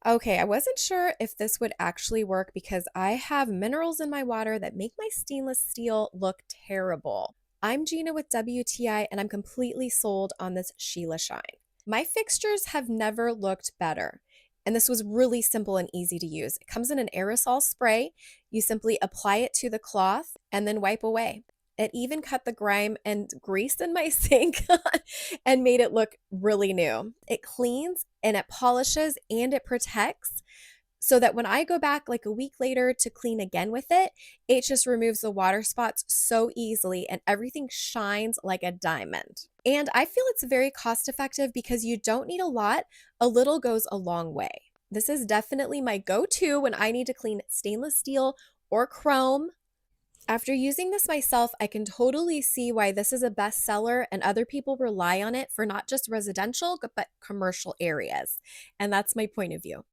Okay, I wasn't sure if this would actually work because I have minerals in my water that make my stainless steel look terrible. I'm Gina with WTI and I'm completely sold on this Sheila Shine. My fixtures have never looked better. And this was really simple and easy to use. It comes in an aerosol spray. You simply apply it to the cloth and then wipe away. It even cut the grime and grease in my sink and made it look really new. It cleans and it polishes and it protects so that when I go back like a week later to clean again with it, it just removes the water spots so easily and everything shines like a diamond. And I feel it's very cost effective because you don't need a lot. A little goes a long way. This is definitely my go-to when I need to clean stainless steel or chrome. After using this myself, I can totally see why this is a bestseller and other people rely on it for not just residential, but commercial areas. And that's my point of view.